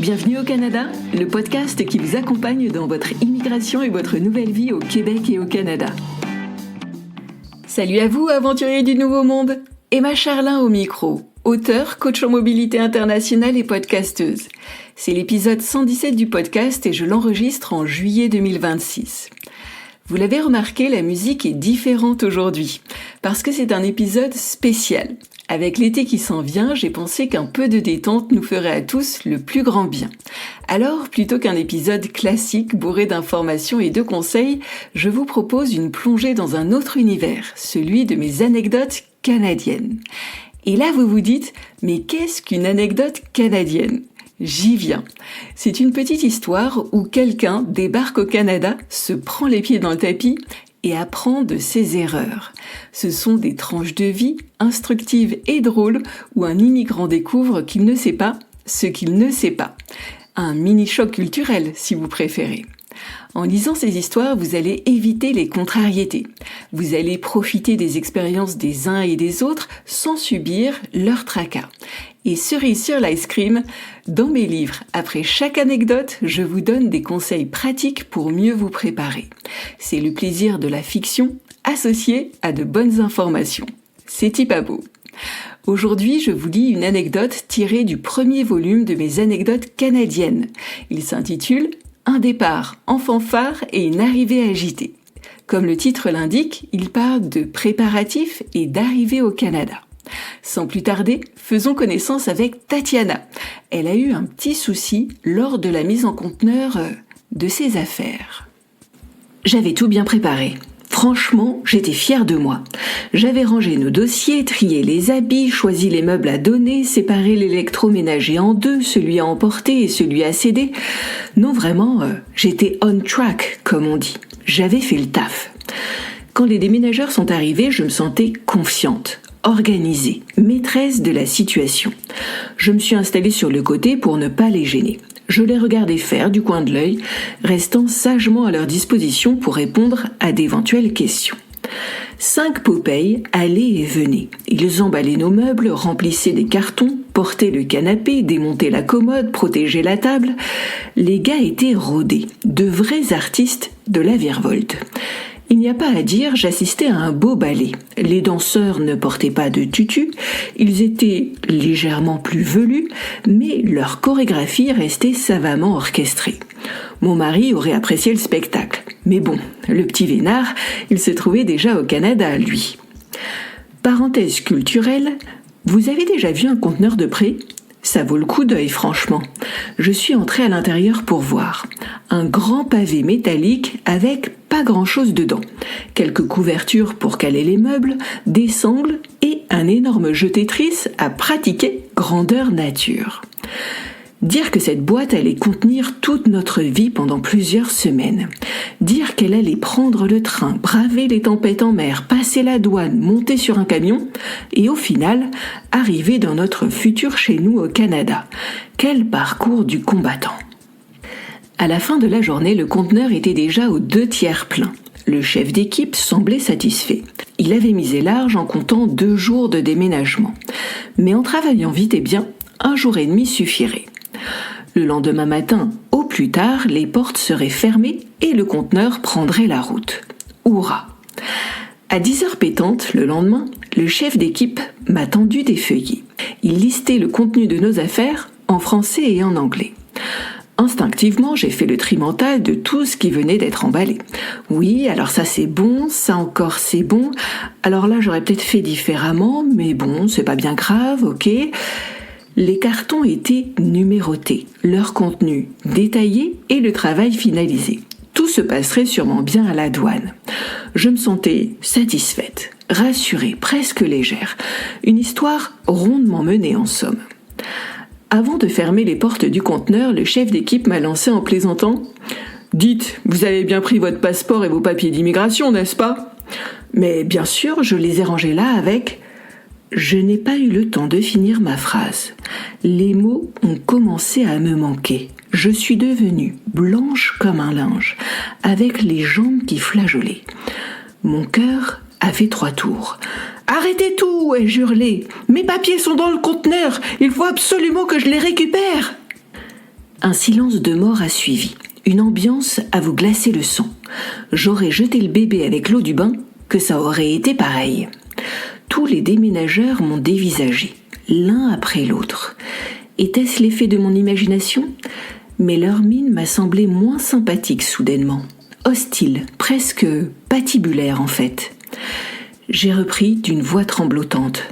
Bienvenue au Canada, le podcast qui vous accompagne dans votre immigration et votre nouvelle vie au Québec et au Canada. Salut à vous, aventuriers du Nouveau Monde! Emma Charlin au micro, auteure, coach en mobilité internationale et podcasteuse. C'est l'épisode 117 du podcast et je l'enregistre en juillet 2026. Vous l'avez remarqué, la musique est différente aujourd'hui, parce que c'est un épisode spécial. Avec l'été qui s'en vient, j'ai pensé qu'un peu de détente nous ferait à tous le plus grand bien. Alors, plutôt qu'un épisode classique bourré d'informations et de conseils, je vous propose une plongée dans un autre univers, celui de mes anecdotes canadiennes. Et là, vous vous dites, mais qu'est-ce qu'une anecdote canadienne ? J'y viens. C'est une petite histoire où quelqu'un débarque au Canada, se prend les pieds dans le tapis et apprend de ses erreurs. Ce sont des tranches de vie instructives et drôles où un immigrant découvre qu'il ne sait pas ce qu'il ne sait pas. Un mini-choc culturel, si vous préférez. En lisant ces histoires, vous allez éviter les contrariétés. Vous allez profiter des expériences des uns et des autres sans subir leur tracas. Et cerise sur l'ice cream, dans mes livres, après chaque anecdote, je vous donne des conseils pratiques pour mieux vous préparer. C'est le plaisir de la fiction associé à de bonnes informations. C'est pas beau. Aujourd'hui, je vous lis une anecdote tirée du premier volume de mes anecdotes canadiennes. Il s'intitule « Un départ en fanfare et une arrivée agitée ». Comme le titre l'indique, il parle de préparatifs et d'arrivée au Canada. Sans plus tarder, faisons connaissance avec Tatiana. Elle a eu un petit souci lors de la mise en conteneur de ses affaires. J'avais tout bien préparé. Franchement, j'étais fière de moi. J'avais rangé nos dossiers, trié les habits, choisi les meubles à donner, séparé l'électroménager en deux, celui à emporter et celui à céder. Non, vraiment, j'étais on track, comme on dit. J'avais fait le taf. Quand les déménageurs sont arrivés, je me sentais confiante, organisée, maîtresse de la situation. Je me suis installée sur le côté pour ne pas les gêner. Je les regardais faire du coin de l'œil, restant sagement à leur disposition pour répondre à d'éventuelles questions. 5 Popeyes allaient et venaient. Ils emballaient nos meubles, remplissaient des cartons, portaient le canapé, démontaient la commode, protégeaient la table. Les gars étaient rodés, de vrais artistes de la virevolte. Il n'y a pas à dire, j'assistais à un beau ballet. Les danseurs ne portaient pas de tutu, ils étaient légèrement plus velus, mais leur chorégraphie restait savamment orchestrée. Mon mari aurait apprécié le spectacle. Mais bon, le petit vénard, il se trouvait déjà au Canada, lui. Parenthèse culturelle, vous avez déjà vu un conteneur de près ? Ça vaut le coup d'œil, franchement. Je suis entrée à l'intérieur pour voir. Un grand pavé métallique avec pas grand-chose dedans. Quelques couvertures pour caler les meubles, des sangles et un énorme jeu Tetris à pratiquer grandeur nature. Dire que cette boîte allait contenir toute notre vie pendant plusieurs semaines. Dire qu'elle allait prendre le train, braver les tempêtes en mer, passer la douane, monter sur un camion et au final, arriver dans notre futur chez nous au Canada. Quel parcours du combattant! À la fin de la journée, le conteneur était déjà aux 2/3 plein. Le chef d'équipe semblait satisfait. Il avait misé large en comptant 2 jours de déménagement. Mais en travaillant vite et bien, 1 jour et demi suffirait. Le lendemain matin, au plus tard, les portes seraient fermées et le conteneur prendrait la route. Hourra! À 10h pétantes, le lendemain, le chef d'équipe m'a tendu des feuillets. Il listait le contenu de nos affaires en français et en anglais. Instinctivement, j'ai fait le tri mental de tout ce qui venait d'être emballé. Oui, alors ça c'est bon, ça encore c'est bon. Alors là, j'aurais peut-être fait différemment, mais bon, c'est pas bien grave, ok. Les cartons étaient numérotés, leur contenu détaillé et le travail finalisé. Tout se passerait sûrement bien à la douane. Je me sentais satisfaite, rassurée, presque légère. Une histoire rondement menée en somme. Avant de fermer les portes du conteneur, le chef d'équipe m'a lancé en plaisantant « Dites, vous avez bien pris votre passeport et vos papiers d'immigration, n'est-ce pas ?» Mais bien sûr, je les ai rangés là avec... Je n'ai pas eu le temps de finir ma phrase. Les mots ont commencé à me manquer. Je suis devenue blanche comme un linge, avec les jambes qui flageolaient. Mon cœur a fait 3 tours. « Arrêtez tout !» ai-je hurlé. « Mes papiers sont dans le conteneur. Il faut absolument que je les récupère !» Un silence de mort a suivi, une ambiance à vous glacer le sang. J'aurais jeté le bébé avec l'eau du bain, que ça aurait été pareil. Tous les déménageurs m'ont dévisagé, l'un après l'autre. Était-ce l'effet de mon imagination ? Mais leur mine m'a semblé moins sympathique soudainement. Hostile, presque patibulaire en fait. J'ai repris d'une voix tremblotante.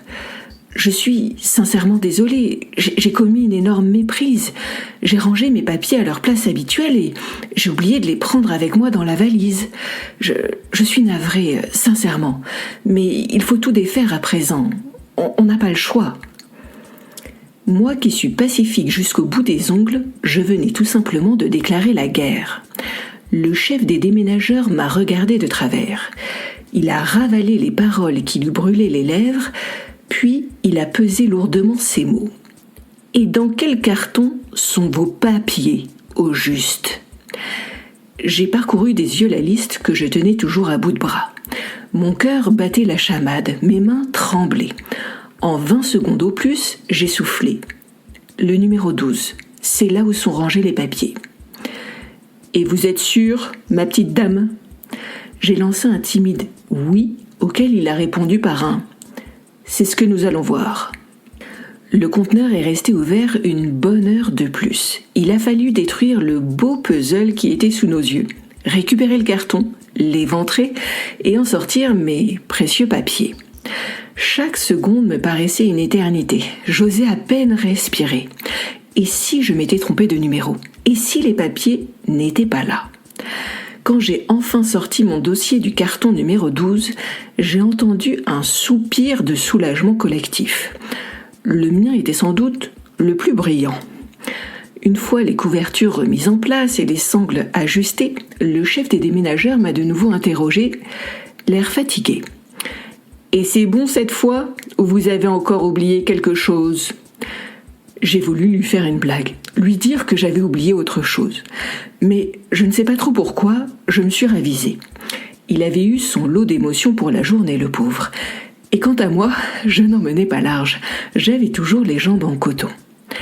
Je suis sincèrement désolée, j'ai commis une énorme méprise. J'ai rangé mes papiers à leur place habituelle et j'ai oublié de les prendre avec moi dans la valise. Je suis navrée, sincèrement, mais il faut tout défaire à présent. On n'a pas le choix. Moi qui suis pacifique jusqu'au bout des ongles, je venais tout simplement de déclarer la guerre. Le chef des déménageurs m'a regardé de travers. Il a ravalé les paroles qui lui brûlaient les lèvres, puis il a pesé lourdement ces mots. « Et dans quel carton sont vos papiers, au juste ?» J'ai parcouru des yeux la liste que je tenais toujours à bout de bras. Mon cœur battait la chamade, mes mains tremblaient. En 20 secondes au plus, j'ai soufflé. Le numéro 12, c'est là où sont rangés les papiers. « Et vous êtes sûre, ma petite dame ?» J'ai lancé un timide « oui » auquel il a répondu par un « c'est ce que nous allons voir ». Le conteneur est resté ouvert une bonne heure de plus. Il a fallu détruire le beau puzzle qui était sous nos yeux, récupérer le carton, l'éventrer et en sortir mes précieux papiers. Chaque seconde me paraissait une éternité. J'osais à peine respirer. Et si je m'étais trompée de numéro ? Et si les papiers n'étaient pas là ? Quand j'ai enfin sorti mon dossier du carton numéro 12, j'ai entendu un soupir de soulagement collectif. Le mien était sans doute le plus brillant. Une fois les couvertures remises en place et les sangles ajustées, le chef des déménageurs m'a de nouveau interrogé, l'air fatigué. « Et c'est bon cette fois, ou vous avez encore oublié quelque chose ?» J'ai voulu lui faire une blague, lui dire que j'avais oublié autre chose. Mais je ne sais pas trop pourquoi, je me suis ravisée. Il avait eu son lot d'émotions pour la journée, le pauvre. Et quant à moi, je n'en menais pas large. J'avais toujours les jambes en coton.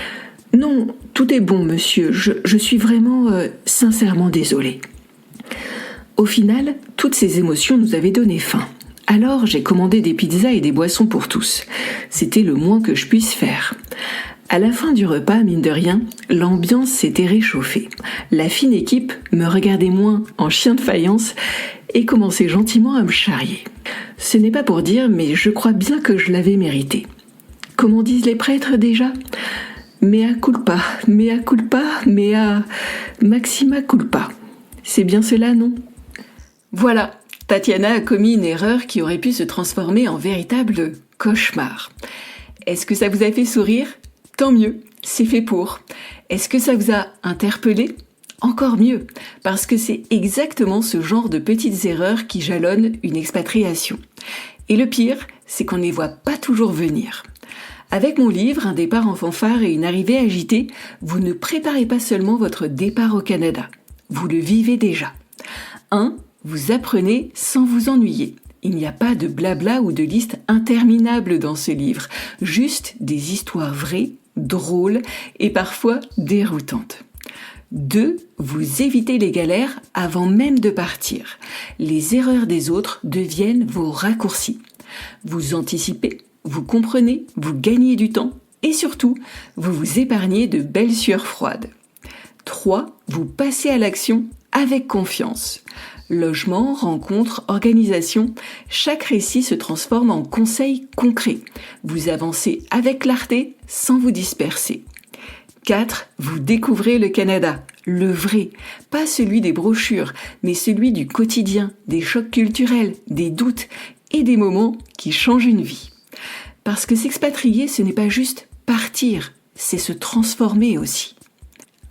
« Non, tout est bon, monsieur. Je suis vraiment sincèrement désolée. » Au final, toutes ces émotions nous avaient donné faim. Alors j'ai commandé des pizzas et des boissons pour tous. C'était le moins que je puisse faire. À la fin du repas, mine de rien, l'ambiance s'était réchauffée. La fine équipe me regardait moins en chien de faïence et commençait gentiment à me charrier. Ce n'est pas pour dire, mais je crois bien que je l'avais mérité. Comment disent les prêtres déjà ? Mea culpa, mea maxima culpa. C'est bien cela, non ? Voilà, Tatiana a commis une erreur qui aurait pu se transformer en véritable cauchemar. Est-ce que ça vous a fait sourire ? Tant mieux, c'est fait pour. Est-ce que ça vous a interpellé ? Encore mieux, parce que c'est exactement ce genre de petites erreurs qui jalonnent une expatriation. Et le pire, c'est qu'on ne les voit pas toujours venir. Avec mon livre, Un départ en fanfare et une arrivée agitée, vous ne préparez pas seulement votre départ au Canada, vous le vivez déjà. 1. Vous apprenez sans vous ennuyer. Il n'y a pas de blabla ou de liste interminable dans ce livre, juste des histoires vraies, drôles et parfois déroutantes. 2. Vous évitez les galères avant même de partir. Les erreurs des autres deviennent vos raccourcis. Vous anticipez, vous comprenez, vous gagnez du temps et surtout, vous vous épargnez de belles sueurs froides. 3. Vous passez à l'action avec confiance. Logement, rencontre, organisation, chaque récit se transforme en conseil concret. Vous avancez avec clarté sans vous disperser. 4. Vous découvrez le Canada, le vrai, pas celui des brochures, mais celui du quotidien, des chocs culturels, des doutes et des moments qui changent une vie. Parce que s'expatrier, ce n'est pas juste partir, c'est se transformer aussi.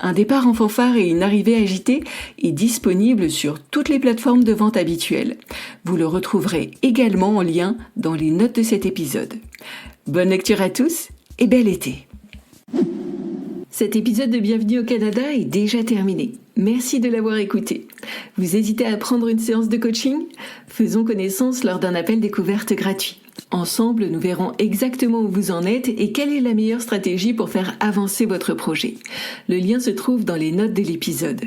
Un départ en fanfare et une arrivée agitée est disponible sur toutes les plateformes de vente habituelles. Vous le retrouverez également en lien dans les notes de cet épisode. Bonne lecture à tous et bel été. Cet épisode de Bienvenue au Canada est déjà terminé. Merci de l'avoir écouté. Vous hésitez à prendre une séance de coaching ? Faisons connaissance lors d'un appel découverte gratuit. Ensemble, nous verrons exactement où vous en êtes et quelle est la meilleure stratégie pour faire avancer votre projet. Le lien se trouve dans les notes de l'épisode.